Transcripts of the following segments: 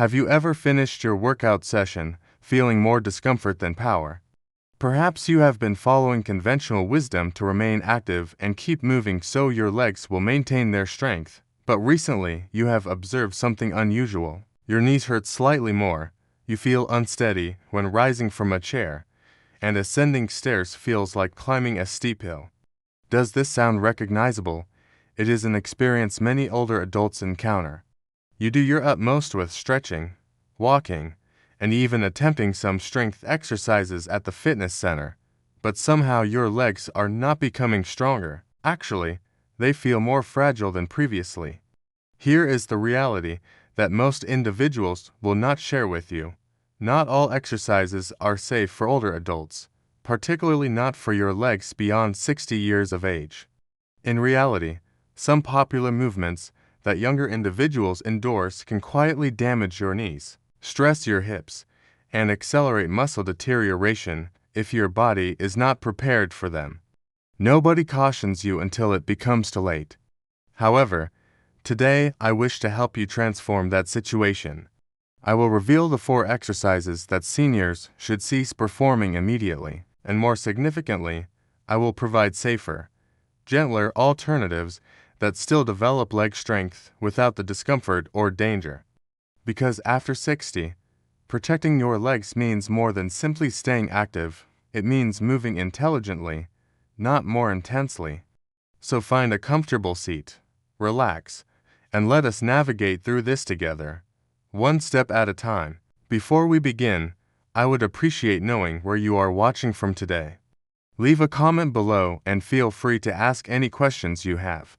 Have you ever finished your workout session feeling more discomfort than power? Perhaps you have been following conventional wisdom to remain active and keep moving so your legs will maintain their strength, but recently you have observed something unusual. Your knees hurt slightly more, you feel unsteady when rising from a chair, and ascending stairs feels like climbing a steep hill. Does this sound recognizable? It is an experience many older adults encounter. You do your utmost with stretching, walking, and even attempting some strength exercises at the fitness center, but somehow your legs are not becoming stronger. Actually, they feel more fragile than previously. Here is the reality that most individuals will not share with you. Not all exercises are safe for older adults, particularly not for your legs beyond 60 years of age. In reality, some popular movements that younger individuals endorse can quietly damage your knees, stress your hips, and accelerate muscle deterioration if your body is not prepared for them. Nobody cautions you until it becomes too late. However, today I wish to help you transform that situation. I will reveal the 4 exercises that seniors should cease performing immediately, and more significantly, I will provide safer, gentler alternatives that still develop leg strength without the discomfort or danger. Because after 60, protecting your legs means more than simply staying active, it means moving intelligently, not more intensely. So find a comfortable seat, relax, and let us navigate through this together, one step at a time. Before we begin, I would appreciate knowing where you are watching from today. Leave a comment below and feel free to ask any questions you have.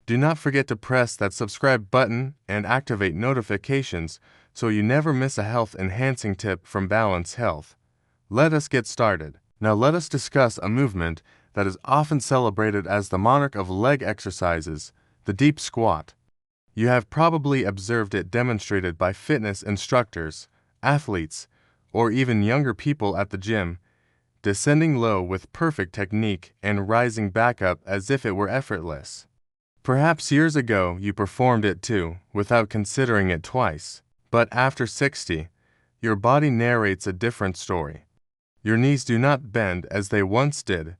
Do not forget to press that subscribe button and activate notifications so you never miss a health-enhancing tip from Balance Health. Let us get started. Now let us discuss a movement that is often celebrated as the monarch of leg exercises, the deep squat. You have probably observed it demonstrated by fitness instructors, athletes, or even younger people at the gym, descending low with perfect technique and rising back up as if it were effortless. Perhaps years ago you performed it too, without considering it twice. But after 60, your body narrates a different story. Your knees do not bend as they once did,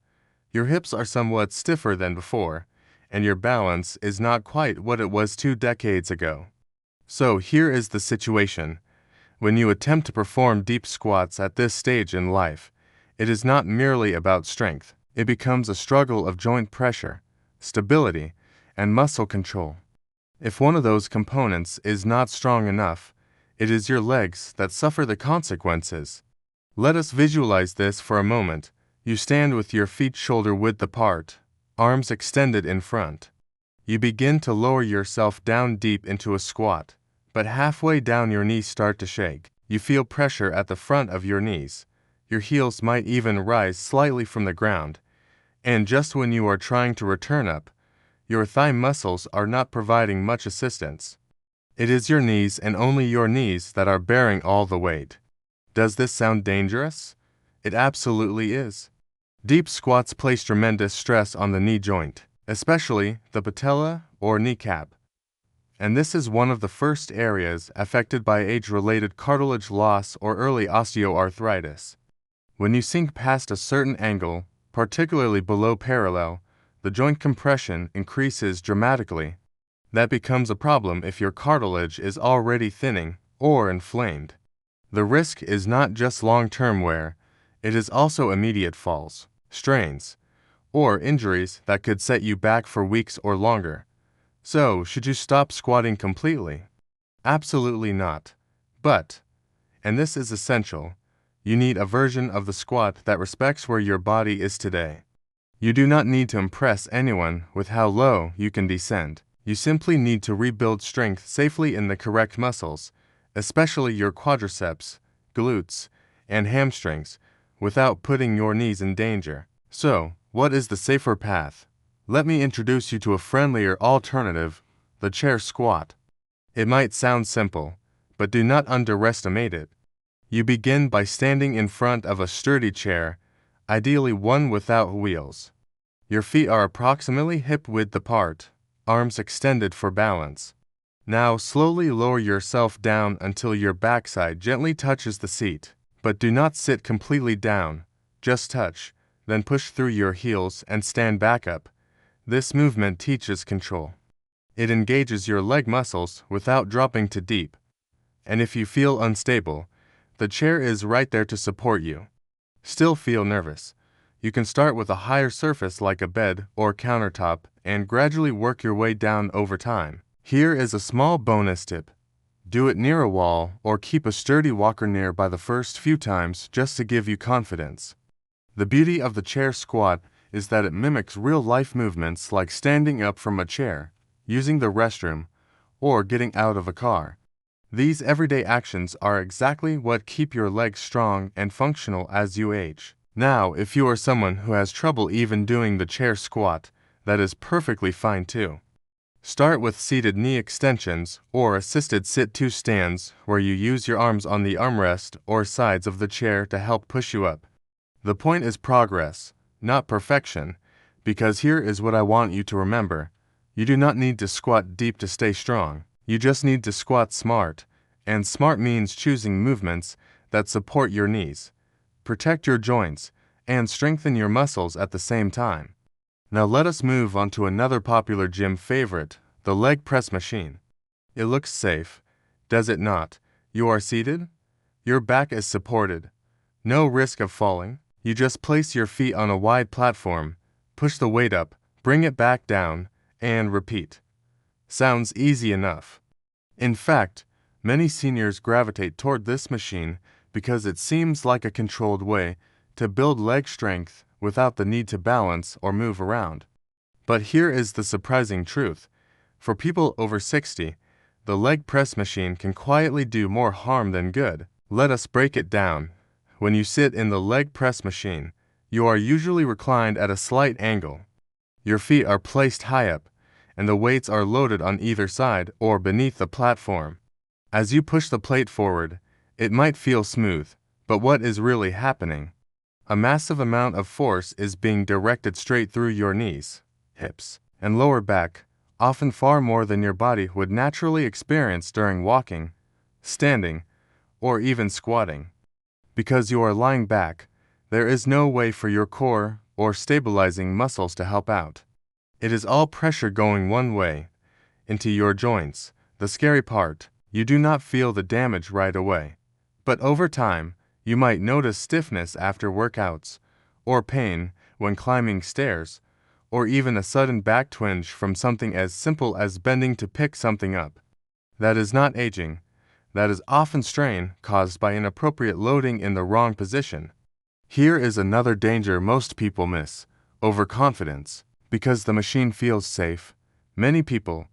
your hips are somewhat stiffer than before, and your balance is not quite what it was 2 decades ago. So here is the situation. When you attempt to perform deep squats at this stage in life, it is not merely about strength. It becomes a struggle of joint pressure, stability, and muscle control. If one of those components is not strong enough, it is your legs that suffer the consequences. Let us visualize this for a moment. You stand with your feet shoulder-width apart, arms extended in front. You begin to lower yourself down deep into a squat, but halfway down your knees start to shake. You feel pressure at the front of your knees. Your heels might even rise slightly from the ground, and just when you are trying to return up, your thigh muscles are not providing much assistance. It is your knees and only your knees that are bearing all the weight. Does this sound dangerous? It absolutely is. Deep squats place tremendous stress on the knee joint, especially the patella or kneecap. And this is one of the first areas affected by age-related cartilage loss or early osteoarthritis. When you sink past a certain angle, particularly below parallel, the joint compression increases dramatically. That becomes a problem if your cartilage is already thinning or inflamed. The risk is not just long-term wear, it is also immediate falls, strains, or injuries that could set you back for weeks or longer. So, should you stop squatting completely? Absolutely not. But, and this is essential, you need a version of the squat that respects where your body is today. You do not need to impress anyone with how low you can descend. You simply need to rebuild strength safely in the correct muscles, especially your quadriceps, glutes, and hamstrings, without putting your knees in danger. So, what is the safer path? Let me introduce you to a friendlier alternative, the chair squat. It might sound simple, but do not underestimate it. You begin by standing in front of a sturdy chair, ideally one without wheels. Your feet are approximately hip-width apart, arms extended for balance. Now slowly lower yourself down until your backside gently touches the seat, but do not sit completely down, just touch, then push through your heels and stand back up. This movement teaches control. It engages your leg muscles without dropping too deep. And if you feel unstable, the chair is right there to support you. Still feel nervous? You can start with a higher surface like a bed or countertop and gradually work your way down over time. Here is a small bonus tip. Do it near a wall or keep a sturdy walker near by the first few times just to give you confidence. The beauty of the chair squat is that it mimics real-life movements like standing up from a chair, using the restroom, or getting out of a car. These everyday actions are exactly what keep your legs strong and functional as you age. Now, if you are someone who has trouble even doing the chair squat, that is perfectly fine too. Start with seated knee extensions or assisted sit-to stands where you use your arms on the armrest or sides of the chair to help push you up. The point is progress, not perfection, because here is what I want you to remember. You do not need to squat deep to stay strong. You just need to squat smart, and smart means choosing movements that support your knees, protect your joints, and strengthen your muscles at the same time. Now let us move on to another popular gym favorite, the leg press machine. It looks safe, does it not? You are seated? Your back is supported. No risk of falling. You just place your feet on a wide platform, push the weight up, bring it back down, and repeat. Sounds easy enough. In fact, many seniors gravitate toward this machine because it seems like a controlled way to build leg strength without the need to balance or move around. But here is the surprising truth. For people over 60, the leg press machine can quietly do more harm than good. Let us break it down. When you sit in the leg press machine, you are usually reclined at a slight angle. Your feet are placed high up, and the weights are loaded on either side or beneath the platform. As you push the plate forward, it might feel smooth, but what is really happening? A massive amount of force is being directed straight through your knees, hips, and lower back, often far more than your body would naturally experience during walking, standing, or even squatting. Because you are lying back, there is no way for your core or stabilizing muscles to help out. It is all pressure going one way, into your joints. The scary part, you do not feel the damage right away. But over time, you might notice stiffness after workouts, or pain when climbing stairs, or even a sudden back twinge from something as simple as bending to pick something up. That is not aging. That is often strain caused by inappropriate loading in the wrong position. Here is another danger most people miss: overconfidence. Because the machine feels safe, many people,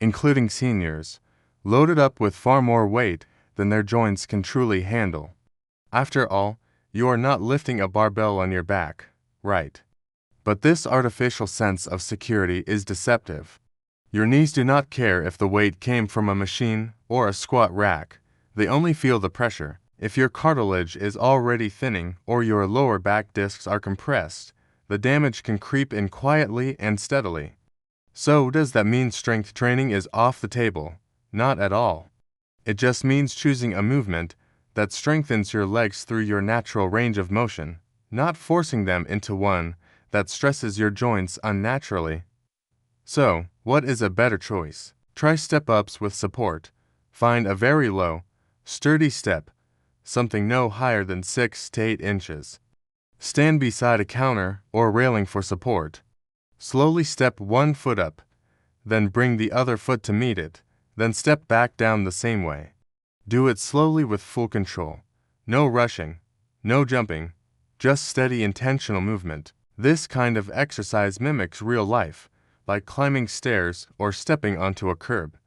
including seniors, load it up with far more weight than their joints can truly handle. After all, you are not lifting a barbell on your back, right? But this artificial sense of security is deceptive. Your knees do not care if the weight came from a machine or a squat rack. They only feel the pressure. If your cartilage is already thinning or your lower back discs are compressed, the damage can creep in quietly and steadily. So does that mean strength training is off the table? Not at all. It just means choosing a movement that strengthens your legs through your natural range of motion, not forcing them into one that stresses your joints unnaturally. So, what is a better choice? Try step-ups with support. Find a very low, sturdy step, something no higher than 6 to 8 inches. Stand beside a counter or railing for support. Slowly step one foot up, then bring the other foot to meet it, then step back down the same way. Do it slowly with full control. No rushing, no jumping, just steady intentional movement. This kind of exercise mimics real life, like climbing stairs or stepping onto a curb.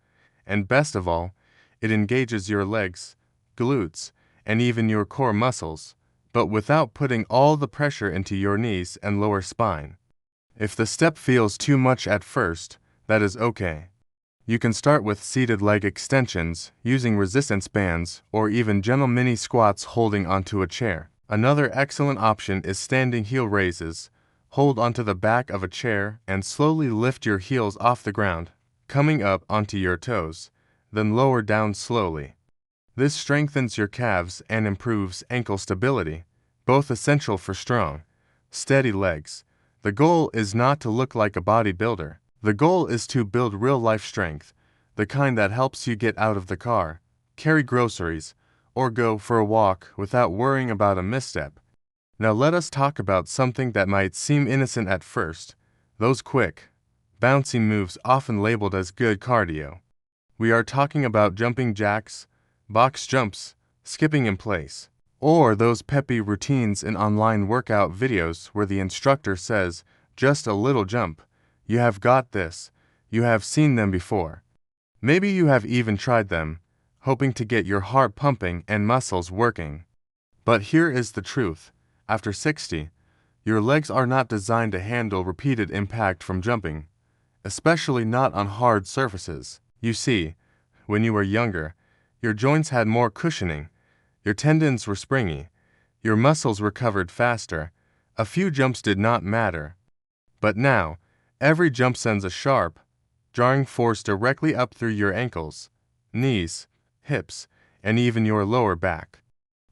And best of all, it engages your legs, glutes, and even your core muscles, but without putting all the pressure into your knees and lower spine. If the step feels too much at first, that is okay. You can start with seated leg extensions, using resistance bands, or even gentle mini squats holding onto a chair. Another excellent option is standing heel raises. Hold onto the back of a chair and slowly lift your heels off the ground, coming up onto your toes. then lower down slowly. This strengthens your calves and improves ankle stability, both essential for strong, steady legs. The goal is not to look like a bodybuilder. The goal is to build real-life strength, the kind that helps you get out of the car, carry groceries, or go for a walk without worrying about a misstep. Now let us talk about something that might seem innocent at first, those quick, bouncy moves often labeled as good cardio. We are talking about jumping jacks, box jumps, skipping in place, or those peppy routines in online workout videos where the instructor says, just a little jump, you have got this. You have seen them before. Maybe you have even tried them, hoping to get your heart pumping and muscles working. But here is the truth. After 60, your legs are not designed to handle repeated impact from jumping, especially not on hard surfaces. You see, when you were younger, your joints had more cushioning, your tendons were springy, your muscles recovered faster, a few jumps did not matter. But now, every jump sends a sharp, jarring force directly up through your ankles, knees, hips, and even your lower back.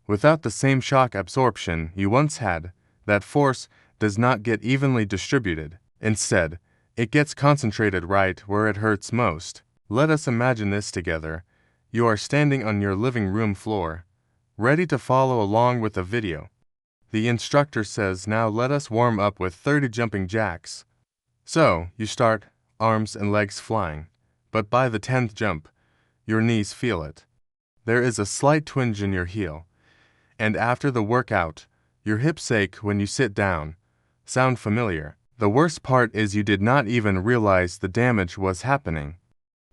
Without the same shock absorption you once had, that force does not get evenly distributed. Instead, it gets concentrated right where it hurts most. Let us imagine this together. You are standing on your living room floor, ready to follow along with the video. The instructor says, now let us warm up with 30 jumping jacks. So, you start, arms and legs flying, but by the 10th jump, your knees feel it. There is a slight twinge in your heel, and after the workout, your hips ache when you sit down. Sound familiar? The worst part is you did not even realize the damage was happening.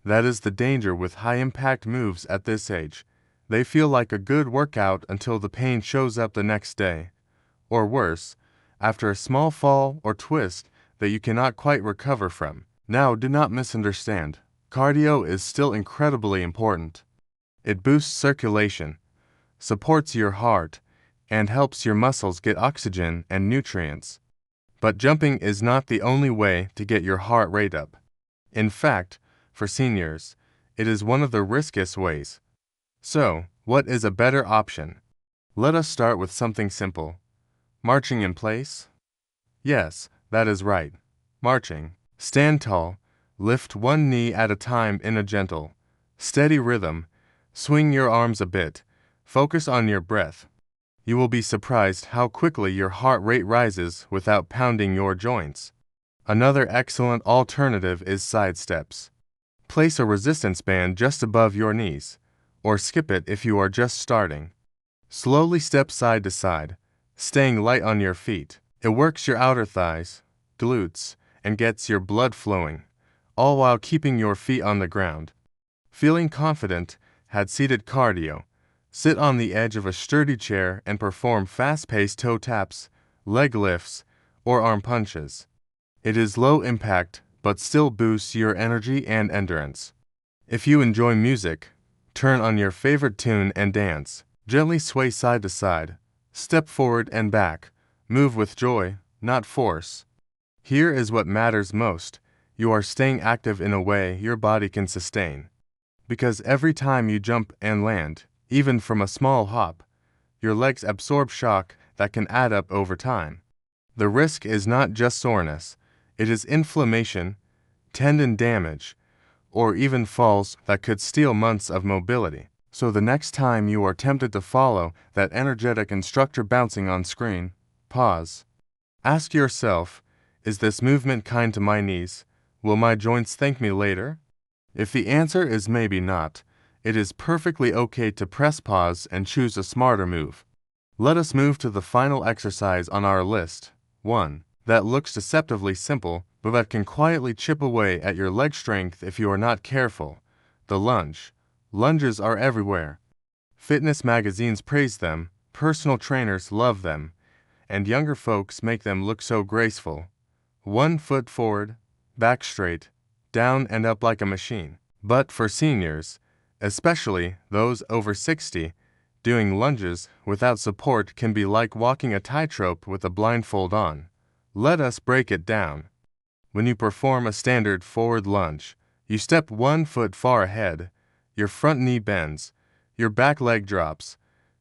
That is the danger with high-impact moves at this age. They feel like a good workout until the pain shows up the next day. Or worse, after a small fall or twist that you cannot quite recover from. Now, do not misunderstand. Cardio is still incredibly important. It boosts circulation, supports your heart, and helps your muscles get oxygen and nutrients. But jumping is not the only way to get your heart rate up. In fact, for seniors, it is one of the riskiest ways. So, what is a better option? Let us start with something simple. Marching in place? Yes, that is right. Marching. Stand tall, lift one knee at a time in a gentle, steady rhythm, swing your arms a bit, focus on your breath. You will be surprised how quickly your heart rate rises without pounding your joints. Another excellent alternative is side steps. Place a resistance band just above your knees, or skip it if you are just starting. Slowly step side to side, staying light on your feet. It works your outer thighs, glutes, and gets your blood flowing, all while keeping your feet on the ground. Feeling confident, had seated cardio. Sit on the edge of a sturdy chair and perform fast-paced toe taps, leg lifts, or arm punches. It is low impact, but still boosts your energy and endurance. If you enjoy music, turn on your favorite tune and dance. Gently sway side to side, step forward and back. Move with joy, not force. Here is what matters most. You are staying active in a way your body can sustain. Because every time you jump and land, even from a small hop, your legs absorb shock that can add up over time. The risk is not just soreness, it is inflammation, tendon damage, or even falls that could steal months of mobility. So the next time you are tempted to follow that energetic instructor bouncing on screen, pause. Ask yourself, is this movement kind to my knees? Will my joints thank me later? If the answer is maybe not, it is perfectly okay to press pause and choose a smarter move. Let us move to the final exercise on our list. 1. That looks deceptively simple, but that can quietly chip away at your leg strength if you are not careful. The lunge. Lunges are everywhere. Fitness magazines praise them, personal trainers love them, and younger folks make them look so graceful. 1 foot forward, back straight, down and up like a machine. But for seniors, especially those over 60, doing lunges without support can be like walking a tightrope with a blindfold on. Let us break it down. When you perform a standard forward lunge, you step 1 foot far ahead, your front knee bends, your back leg drops,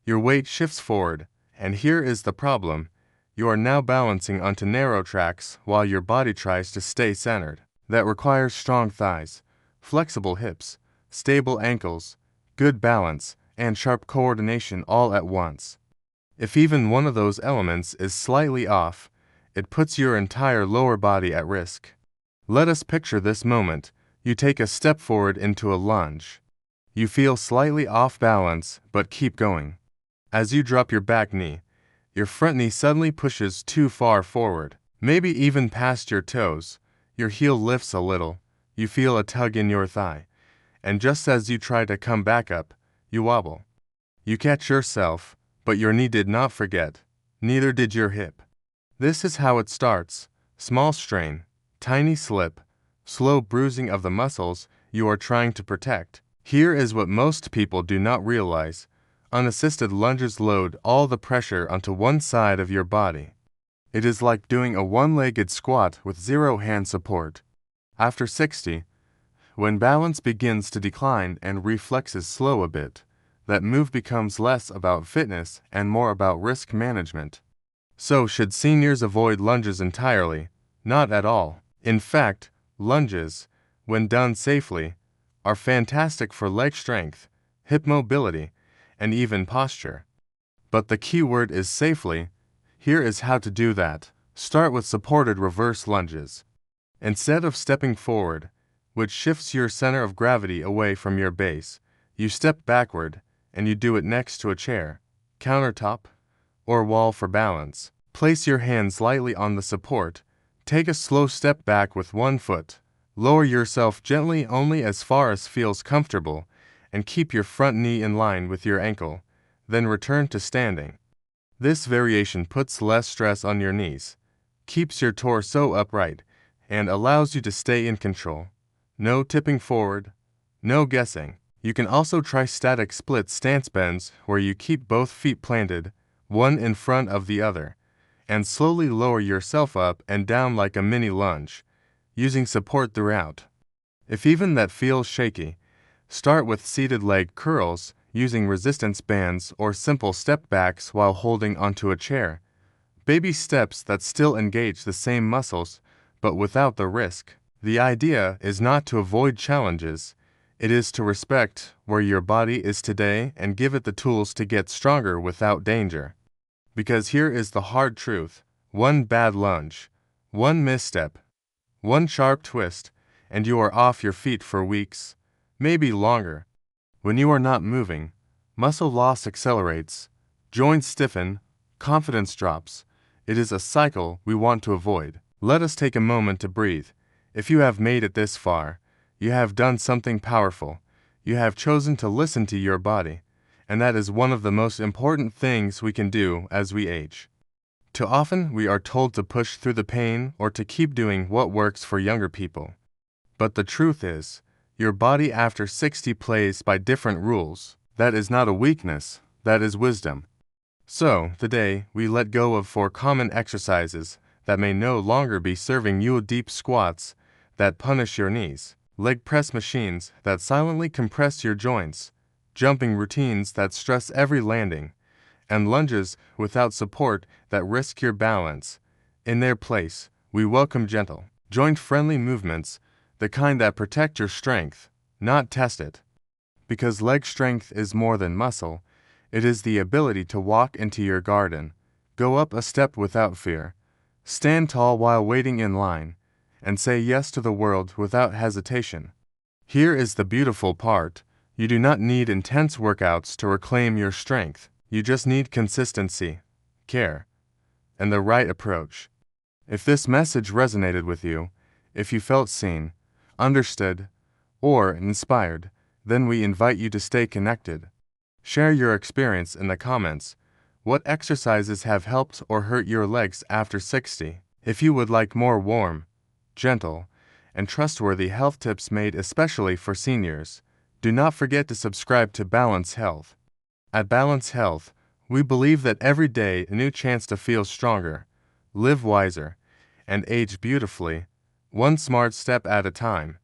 your weight shifts forward, and here is the problem. You are now balancing onto narrow tracks while your body tries to stay centered. That requires strong thighs, flexible hips, stable ankles, good balance, and sharp coordination all at once. If even one of those elements is slightly off, it puts your entire lower body at risk. Let us picture this moment. You take a step forward into a lunge. You feel slightly off balance, but keep going. As you drop your back knee, your front knee suddenly pushes too far forward, maybe even past your toes. Your heel lifts a little, you feel a tug in your thigh, and just as you try to come back up, you wobble. You catch yourself, but your knee did not forget, neither did your hip. This is how it starts: small strain, tiny slip, slow bruising of the muscles you are trying to protect. Here is what most people do not realize. Unassisted lunges load all the pressure onto one side of your body. It is like doing a one-legged squat with zero hand support. After 60, when balance begins to decline and reflexes slow a bit, that move becomes less about fitness and more about risk management. So should seniors avoid lunges entirely? Not at all. In fact, lunges, when done safely, are fantastic for leg strength, hip mobility, and even posture. But the key word is safely. Here is how to do that. Start with supported reverse lunges. Instead of stepping forward, which shifts your center of gravity away from your base, you step backward, and you do it next to a chair, countertop, or wall for balance. Place your hands lightly on the support. Take a slow step back with one foot. Lower yourself gently only as far as feels comfortable, and keep your front knee in line with your ankle. Then return to standing. This variation puts less stress on your knees, keeps your torso upright, and allows you to stay in control. No tipping forward, no guessing. You can also try static split stance bends where you keep both feet planted, one in front of the other, and slowly lower yourself up and down like a mini lunge, using support throughout. If even that feels shaky, start with seated leg curls, using resistance bands or simple step backs while holding onto a chair. Baby steps that still engage the same muscles, but without the risk. The idea is not to avoid challenges. It is to respect where your body is today and give it the tools to get stronger without danger. Because here is the hard truth: one bad lunge, one misstep, one sharp twist, and you are off your feet for weeks, maybe longer. When you are not moving, muscle loss accelerates, joints stiffen, confidence drops. It is a cycle we want to avoid. Let us take a moment to breathe. If you have made it this far, you have done something powerful. You have chosen to listen to your body, and that is one of the most important things we can do as we age. Too often we are told to push through the pain or to keep doing what works for younger people. But the truth is, your body after 60 plays by different rules. That is not a weakness, that is wisdom. So, today, we let go of 4 common exercises that may no longer be serving you: deep squats that punish your knees, leg press machines that silently compress your joints, jumping routines that stress every landing, and lunges without support that risk your balance. In their place, we welcome gentle, joint-friendly movements, the kind that protect your strength, not test it. Because leg strength is more than muscle, it is the ability to walk into your garden, go up a step without fear, stand tall while waiting in line, and say yes to the world without hesitation. Here is the beautiful part: you do not need intense workouts to reclaim your strength. You just need consistency, care, and the right approach. If this message resonated with you, if you felt seen, understood, or inspired, then we invite you to stay connected. Share your experience in the comments. What exercises have helped or hurt your legs after 60? If you would like more warm, gentle, and trustworthy health tips made especially for seniors, do not forget to subscribe to Balance Health. At Balance Health, we believe that every day a new chance to feel stronger, live wiser, and age beautifully, one smart step at a time.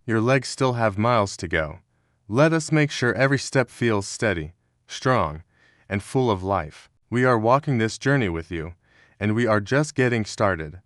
Your legs still have miles to go, Let us make sure every step feels steady, strong, and full of life. We are walking this journey with you, and we are just getting started.